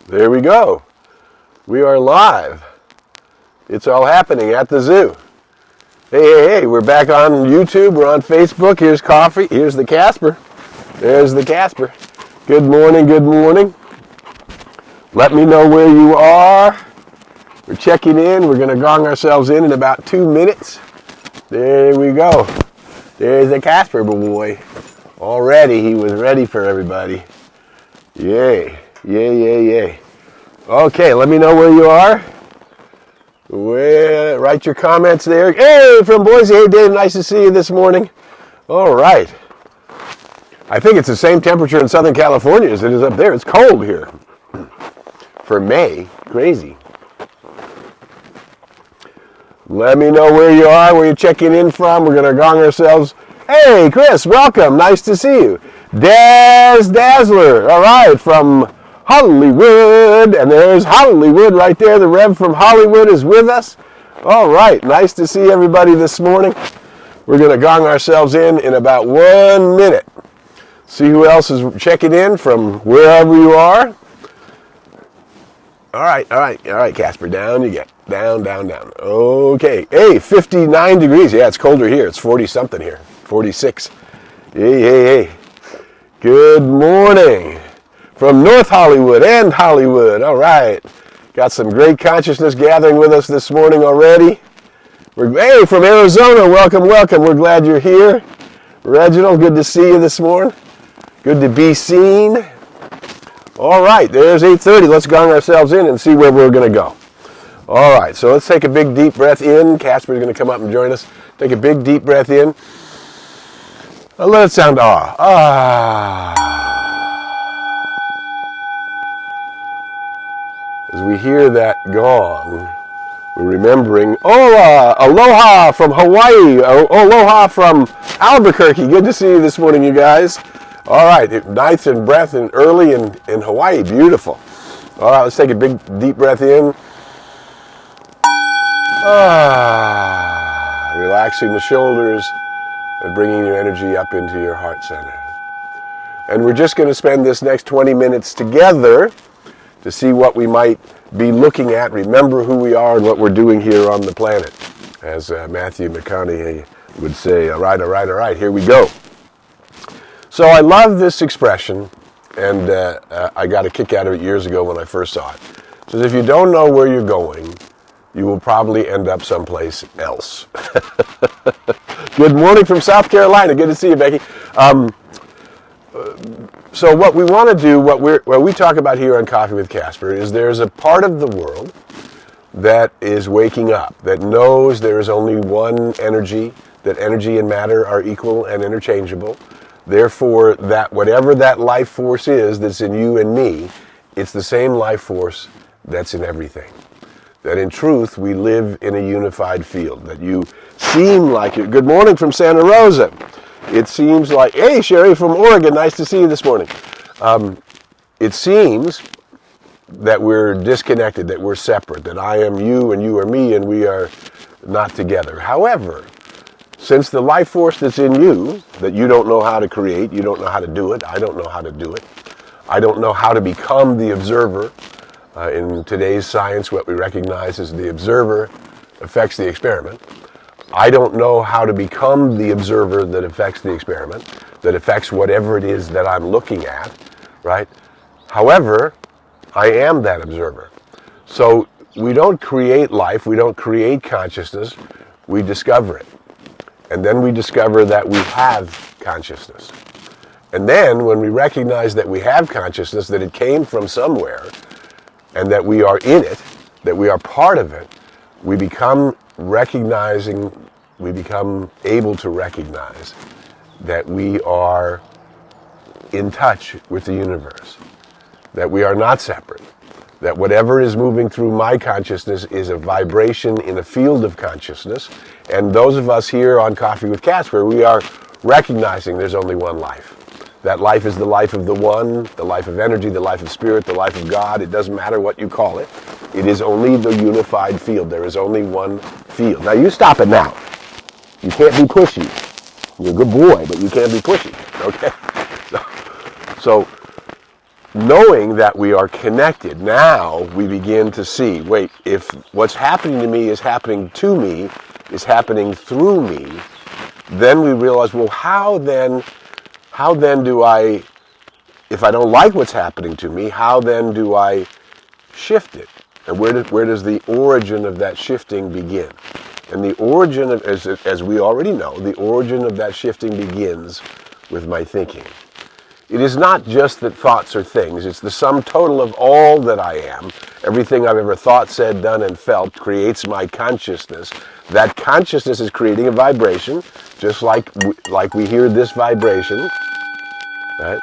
There we go. We are live. It's all happening at the zoo. Hey, we're back on YouTube. We're on Facebook. Here's coffee. Here's the Casper. There's the Casper. Good morning, good morning. Let me know where you are. We're checking in. We're going to gong ourselves in about 2 minutes. There we go. There's the Casper boy. Already, he was ready for everybody. Yay. Yay. Okay, let me know where you are. Write your comments there. Hey, from Boise. Hey, Dave, nice to see you this morning. All right. I think it's the same temperature in Southern California as it is up there. It's cold here. For May, crazy. Let me know where you are, where you're checking in from. We're going to gong ourselves. Hey, Chris, welcome. Nice to see you. Dazzler. All right, from Hollywood. And there's Hollywood right there. The Rev from Hollywood is with us. All right, nice to see everybody this morning. We're going to gong ourselves in about 1 minute. See who else is checking in from wherever you are. All right, Casper, down you get. Down. Okay, hey, 59 degrees. Yeah, it's colder here. It's 40-something here, 46. Hey. Good morning from North Hollywood and Hollywood. All right, got some great consciousness gathering with us this morning already. Hey, from Arizona, welcome. We're glad you're here. Reginald, good to see you this morning. Good to be seen. All right, there's 8:30. Let's gong ourselves in and see where we're going to go. All right, so let's take a big deep breath in. Casper's going to come up and join us. Take a big deep breath in. Let it sound ah. As we hear that gong, we're remembering aloha from Hawaii, aloha from Albuquerque. Good to see you this morning, you guys. All right, nice and breath and early in Hawaii, beautiful. All right, let's take a big deep breath in. Relaxing the shoulders and bringing your energy up into your heart center. And we're just going to spend this next 20 minutes together to see what we might be looking at, remember who we are and what we're doing here on the planet. As Matthew McConaughey would say, all right, here we go. So I love this expression, and I got a kick out of it years ago when I first saw it. It says, if you don't know where you're going, you will probably end up someplace else. Good morning from South Carolina. Good to see you, Becky. So what we want to do, what we talk about here on Coffee with Casper, is there's a part of the world that is waking up, that knows there is only one energy, that energy and matter are equal and interchangeable. Therefore, that whatever that life force is that's in you and me, it's the same life force that's in everything. That in truth, we live in a unified field, that you seem like it. Good morning from Santa Rosa. It seems like, hey, Sherry from Oregon, nice to see you this morning. It seems that we're disconnected, that we're separate, that I am you and you are me and we are not together. However, since the life force that's in you, that you don't know how to create, you don't know how to do it, I don't know how to do it, I don't know how to become the observer. In today's science, what we recognize is the observer affects the experiment. I don't know how to become the observer that affects the experiment, that affects whatever it is that I'm looking at, right? However, I am that observer. So we don't create life, we don't create consciousness, we discover it. And then we discover that we have consciousness. And then when we recognize that we have consciousness, that it came from somewhere, and that we are in it, that we are part of it, we become able to recognize that we are in touch with the universe, that we are not separate, that whatever is moving through my consciousness is a vibration in a field of consciousness, and those of us here on Coffee with Casper, we are recognizing there's only one life. That life is the life of the one, the life of energy, the life of spirit, the life of God. It doesn't matter what you call it. It is only the unified field. There is only one field. Now you stop it now. You can't be pushy. You're a good boy, but you can't be pushy. Okay? So knowing that we are connected, now we begin to see, wait, if what's happening to me, is happening through me, then we realize, well, how then do I, if I don't like what's happening to me, how then do I shift it? And where does the origin of that shifting begin? And the origin of, as we already know, the origin of that shifting begins with my thinking. It is not just that thoughts are things, it's the sum total of all that I am. Everything I've ever thought, said, done, and felt creates my consciousness. That consciousness is creating a vibration, just like we hear this vibration, right?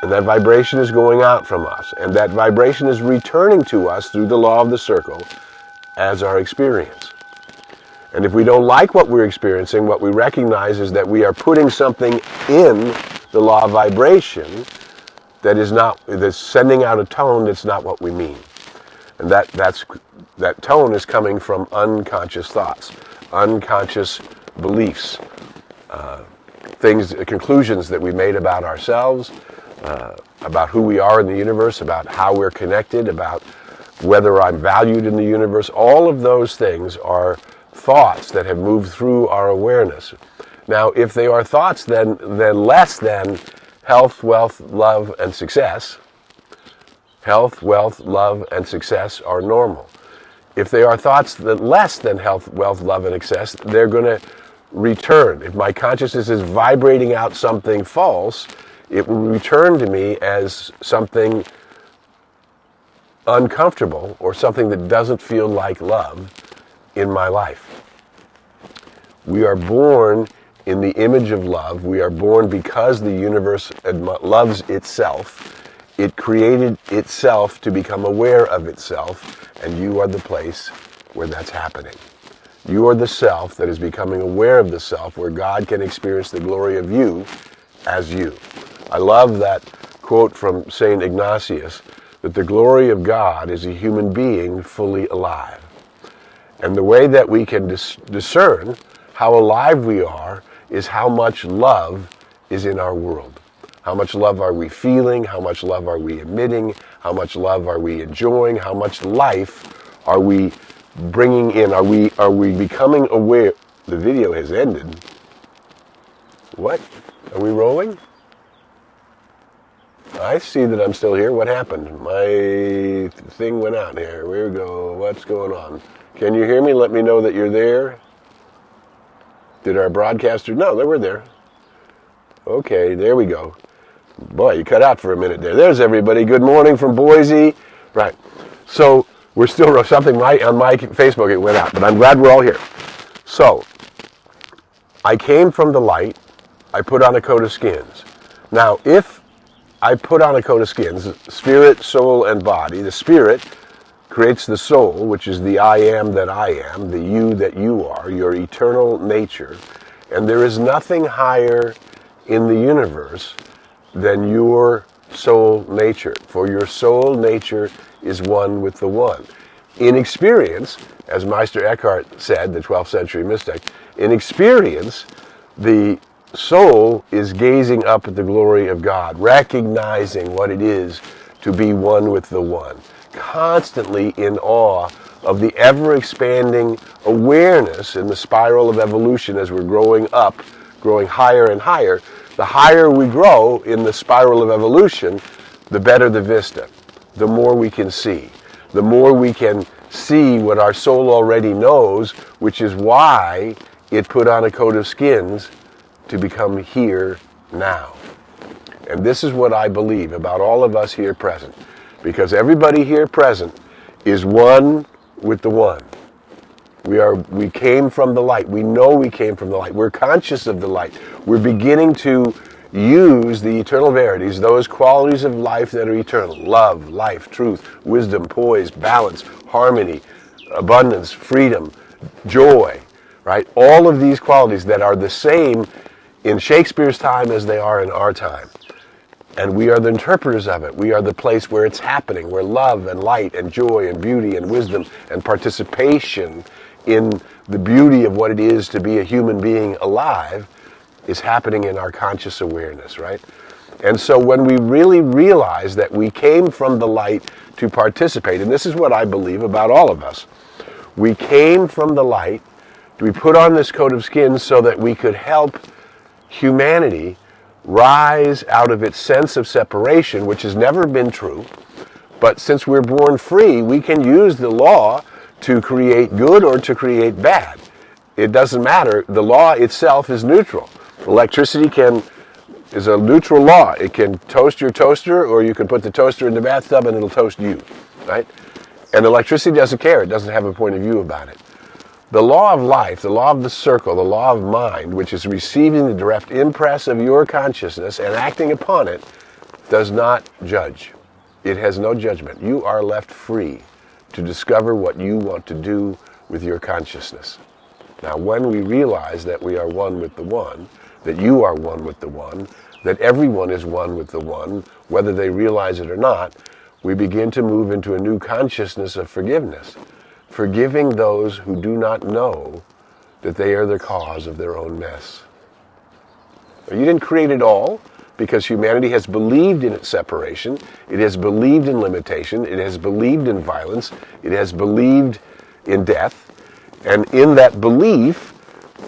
And that vibration is going out from us. And that vibration is returning to us through the law of the circle as our experience. And if we don't like what we're experiencing, what we recognize is that we are putting something in the law of vibration that's sending out a tone that's not what we mean. And that tone is coming from unconscious thoughts, unconscious beliefs, conclusions that we made about ourselves, about who we are in the universe, about how we're connected, about whether I'm valued in the universe. All of those things are thoughts that have moved through our awareness. Now, if they are thoughts then less than health, wealth, love, and success, health, wealth, love, and success are normal. If they are thoughts that less than health, wealth, love, and success, they're going to return. If my consciousness is vibrating out something false, it will return to me as something uncomfortable or something that doesn't feel like love in my life. We are born in the image of love. We are born because the universe loves itself. It created itself to become aware of itself, and you are the place where that's happening. You are the self that is becoming aware of the self, where God can experience the glory of you as you. I love that quote from St. Ignatius, that the glory of God is a human being fully alive. And the way that we can discern how alive we are is how much love is in our world. How much love are we feeling? How much love are we emitting? How much love are we enjoying? How much life are we bringing in? Are we becoming aware? The video has ended. What? Are we rolling? I see that I'm still here. What happened? My thing went out here. Here we go. What's going on? Can you hear me? Let me know that you're there. Did our broadcaster? No, they were there. Okay, there we go. Boy, you cut out for a minute there. There's everybody. Good morning from Boise. Right. So we're still something on my Facebook. It went out, but I'm glad we're all here. So I came from the light. I put on a coat of skins. Now, if I put on a coat of skins, spirit, soul, and body, the spirit creates the soul, which is the I am that I am, the you that you are, your eternal nature. And there is nothing higher in the universe than your soul nature. For your soul nature is one with the one. In experience, as Meister Eckhart said, the 12th century mystic, in experience, the soul is gazing up at the glory of God, recognizing what it is to be one with the one, constantly in awe of the ever-expanding awareness in the spiral of evolution as we're growing up, growing higher and higher. The higher we grow in the spiral of evolution, the better the vista, the more we can see. The more we can see what our soul already knows, which is why it put on a coat of skins to become here now. And this is what I believe about all of us here present. Because everybody here present is one with the one. We came from the light. We know we came from the light. We're conscious of the light. We're beginning to use the eternal verities, those qualities of life that are eternal. Love, life, truth, wisdom, poise, balance, harmony, abundance, freedom, joy, right? All of these qualities that are the same in Shakespeare's time as they are in our time. And we are the interpreters of it. We are the place where it's happening, where love and light and joy and beauty and wisdom and participation in the beauty of what it is to be a human being alive is happening in our conscious awareness, right? And so when we really realize that we came from the light to participate, and this is what I believe about all of us, we came from the light, we put on this coat of skin so that we could help humanity rise out of its sense of separation, which has never been true. But since we're born free, we can use the law to create good or to create bad. It doesn't matter. The law itself is neutral. Electricity is a neutral law. It can toast your toaster, or you can put the toaster in the bathtub and it'll toast you, right? And electricity doesn't care. It doesn't have a point of view about it. The law of life, the law of the circle, the law of mind, which is receiving the direct impress of your consciousness and acting upon it, does not judge. It has no judgment. You are left free to discover what you want to do with your consciousness. Now, when we realize that we are one with the one, that you are one with the one, that everyone is one with the one, whether they realize it or not, we begin to move into a new consciousness of forgiveness. Forgiving those who do not know that they are the cause of their own mess. Now, you didn't create it all, because humanity has believed in its separation, it has believed in limitation, it has believed in violence, it has believed in death, and in that belief,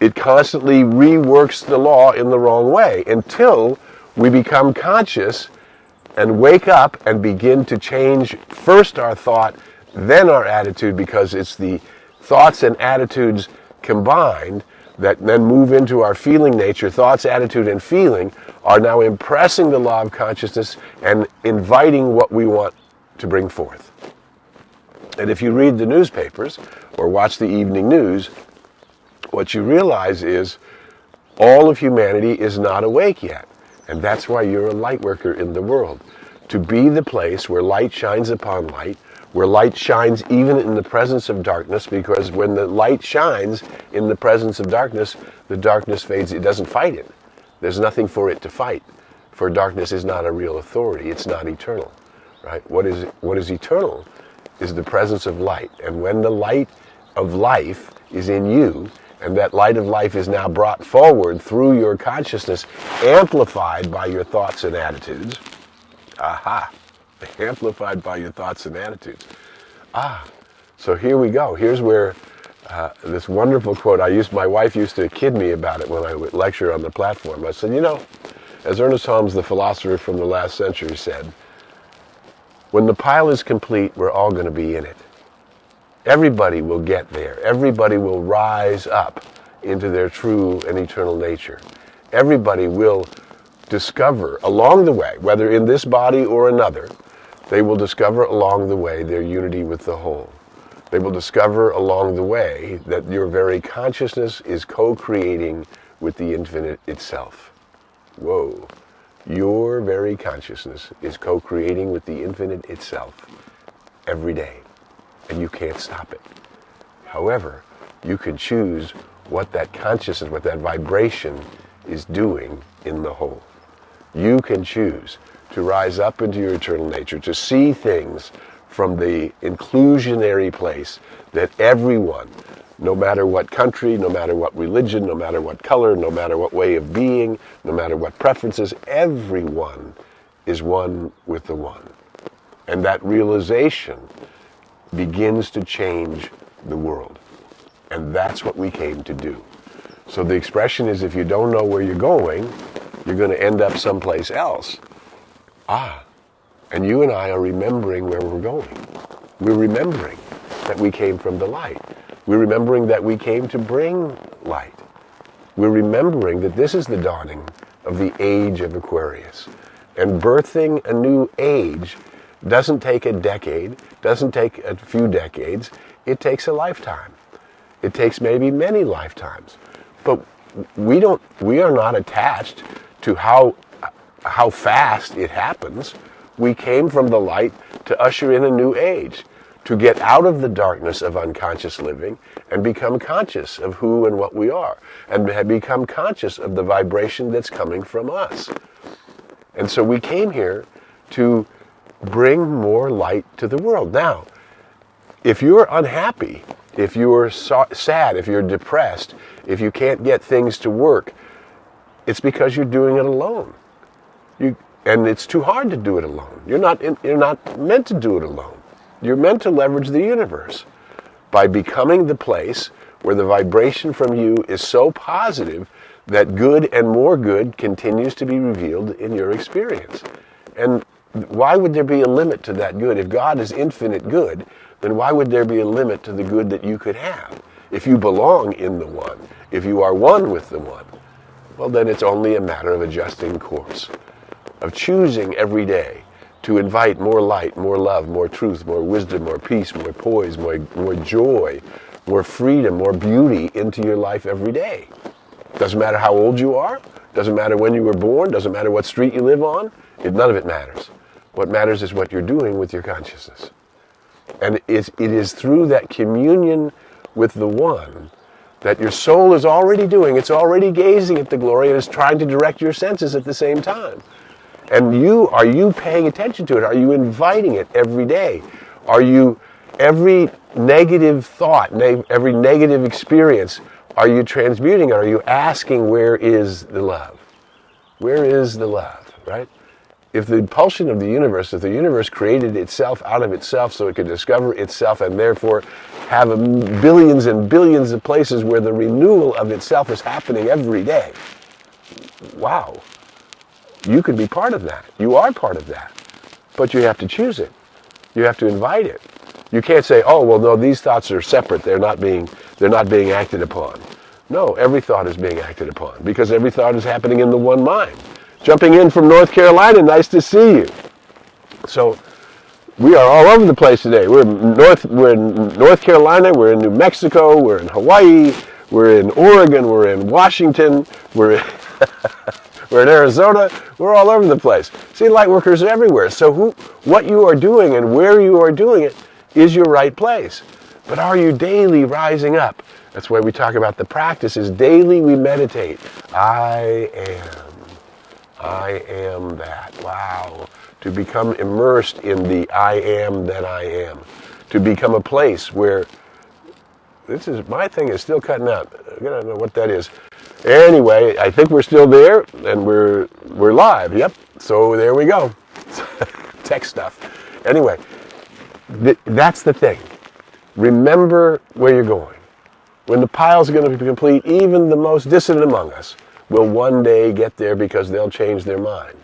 it constantly reworks the law in the wrong way until we become conscious and wake up and begin to change first our thought, then our attitude, because it's the thoughts and attitudes combined that then move into our feeling nature. Thoughts, attitude, and feeling are now impressing the law of consciousness and inviting what we want to bring forth. And if you read the newspapers or watch the evening news, what you realize is all of humanity is not awake yet. And that's why you're a light worker in the world. To be the place where light shines upon light, where light shines even in the presence of darkness, because when the light shines in the presence of darkness, the darkness fades. It doesn't fight it. There's nothing for it to fight. For darkness is not a real authority. It's not eternal, right? What is eternal is the presence of light. And when the light of life is in you, and that light of life is now brought forward through your consciousness, amplified by your thoughts and attitudes. Aha! Amplified by your thoughts and attitudes. So here we go. Here's where this wonderful quote, my wife used to kid me about it when I would lecture on the platform. I said, as Ernest Holmes, the philosopher from the last century, said, when the pile is complete, we're all going to be in it. Everybody will get there. Everybody will rise up into their true and eternal nature. Everybody will discover along the way, whether in this body or another, they will discover along the way their unity with the whole. They will discover along the way that your very consciousness is co-creating with the infinite itself. Whoa. Your very consciousness is co-creating with the infinite itself every day. And you can't stop it. However, you can choose what that consciousness, what that vibration is doing in the whole. You can choose to rise up into your eternal nature, to see things from the inclusionary place that everyone, no matter what country, no matter what religion, no matter what color, no matter what way of being, no matter what preferences, everyone is one with the one. And that realization begins to change the world. And that's what we came to do. So the expression is, if you don't know where you're going, you're going to end up someplace else. And you and I are remembering where we're going. We're remembering that we came from the light. We're remembering that we came to bring light. We're remembering that this is the dawning of the age of Aquarius. And birthing a new age doesn't take a decade, doesn't take a few decades, it takes a lifetime. It takes maybe many lifetimes. But we are not attached to how fast it happens. We came from the light to usher in a new age, to get out of the darkness of unconscious living and become conscious of who and what we are, and become conscious of the vibration that's coming from us. And so we came here to bring more light to the world. Now, if you're unhappy, if you're sad, if you're depressed, if you can't get things to work, it's because you're doing it alone. And it's too hard to do it alone. You're not meant to do it alone. You're meant to leverage the universe by becoming the place where the vibration from you is so positive that good and more good continues to be revealed in your experience. And why would there be a limit to that good? If God is infinite good, then why would there be a limit to the good that you could have? If you belong in the one, if you are one with the one, well, then it's only a matter of adjusting course, of choosing every day to invite more light, more love, more truth, more wisdom, more peace, more poise, more joy, more freedom, more beauty into your life every day. Doesn't matter how old you are, doesn't matter when you were born, doesn't matter what street you live on, none of it matters. What matters is what you're doing with your consciousness. And it is through that communion with the one that your soul is already doing. It's already gazing at the glory and is trying to direct your senses at the same time. And are you paying attention to it? Are you inviting it every day? Are you, every negative thought, every negative experience, are you transmuting it? Are you asking, where is the love? Where is the love, right? If the impulsion of the universe, if the universe created itself out of itself so it could discover itself and therefore have billions and billions of places where the renewal of itself is happening every day, wow. You could be part of that. You are part of that. But you have to choose it. You have to invite it. You can't say, oh, well, no, these thoughts are separate. They're not being acted upon. No, every thought is being acted upon because every thought is happening in the one mind. Jumping in from North Carolina, nice to see you. So we are all over the place today. We're in North Carolina, we're in New Mexico, we're in Hawaii, we're in Oregon, we're in Washington, we're in Arizona, we're all over the place. See, light workers are everywhere. So what you are doing and where you are doing it is your right place. But are you daily rising up? That's why we talk about the practice is daily we meditate. I am that. Wow. To become immersed in the I am that I am. To become a place where, my thing is still cutting out. I don't know what that is. Anyway, I think we're still there and we're live. Yep. So there we go. Tech stuff. Anyway, that's the thing. Remember where you're going. When the pile's going to be complete, even the most dissident among us will one day get there because they'll change their mind.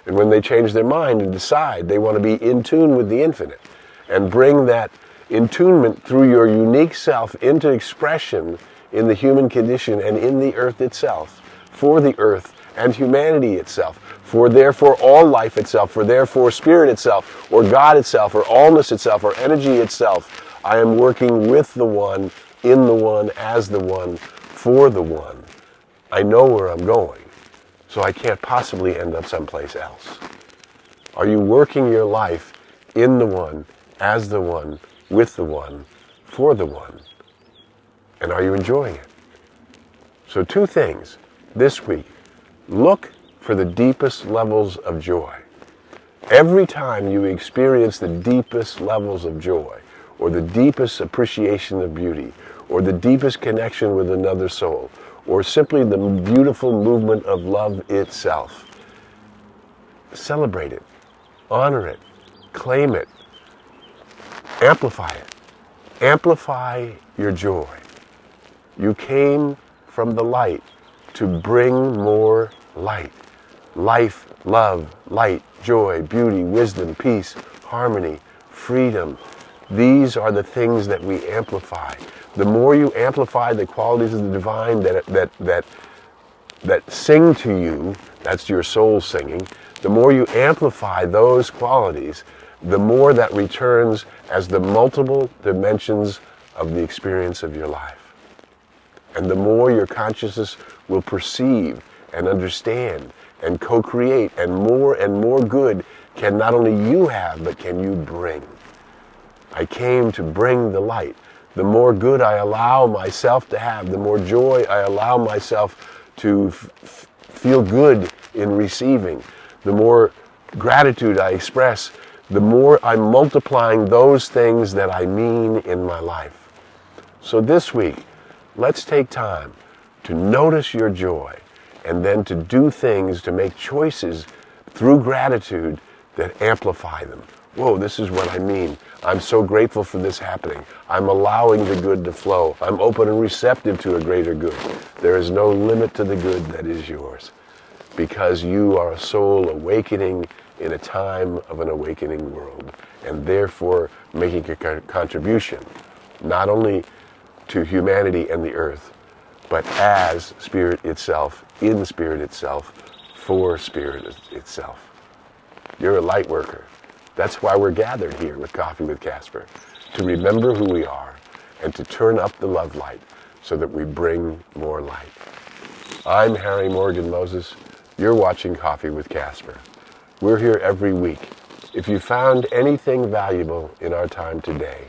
And when they change their mind and decide they want to be in tune with the infinite and bring that intunement through your unique self into expression in the human condition and in the earth itself, for the earth and humanity itself, for therefore all life itself, for therefore spirit itself, or God itself, or allness itself, or energy itself, I am working with the one, in the one, as the one, for the one. I know where I'm going, so I can't possibly end up someplace else. Are you working your life in the one, as the one, with the one, for the one? And are you enjoying it? So 2 things this week. Look for the deepest levels of joy. Every time you experience the deepest levels of joy, or the deepest appreciation of beauty, or the deepest connection with another soul, or simply the beautiful movement of love itself, celebrate it, honor it, claim it, amplify it. Amplify your joy. You came from the light to bring more light. Life, love, light, joy, beauty, wisdom, peace, harmony, freedom. These are the things that we amplify. The more you amplify the qualities of the divine that sing to you, that's your soul singing, the more you amplify those qualities, the more that returns as the multiple dimensions of the experience of your life. And the more your consciousness will perceive and understand and co-create, and more good can not only you have, but can you bring. I came to bring the light. The more good I allow myself to have, the more joy I allow myself to feel good in receiving, the more gratitude I express, the more I'm multiplying those things that I mean in my life. So this week, let's take time to notice your joy and then to do things, to make choices through gratitude that amplify them. Whoa, this is what I mean. I'm so grateful for this happening. I'm allowing the good to flow. I'm open and receptive to a greater good. There is no limit to the good that is yours, because you are a soul awakening in a time of an awakening world, and therefore making a contribution, not only to humanity and the earth, but as spirit itself, in spirit itself, for spirit itself. You're a light worker. That's why we're gathered here with Coffee with Casper, to remember who we are and to turn up the love light so that we bring more light. I'm Harry Morgan Moses. You're watching Coffee with Casper. We're here every week. If you found anything valuable in our time today,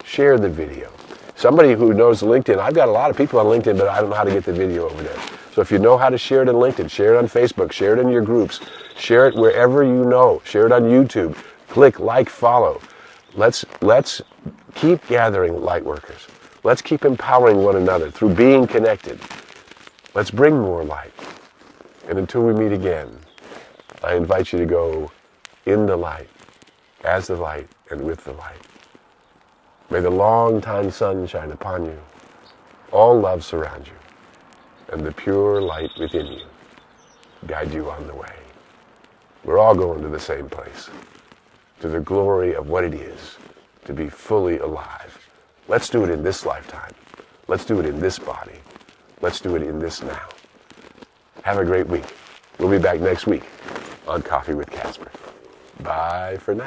share the video. Somebody who knows LinkedIn, I've got a lot of people on LinkedIn, but I don't know how to get the video over there. So if you know how to share it on LinkedIn, share it on Facebook, share it in your groups, share it wherever you know, share it on YouTube, click like, follow. Let's keep gathering light workers. Let's keep empowering one another through being connected. Let's bring more light. And until we meet again, I invite you to go in the light, as the light, and with the light. May the long-time sun shine upon you, all love surround you, and the pure light within you guide you on the way. We're all going to the same place, to the glory of what it is to be fully alive. Let's do it in this lifetime. Let's do it in this body. Let's do it in this now. Have a great week. We'll be back next week on Coffee with Casper. Bye for now.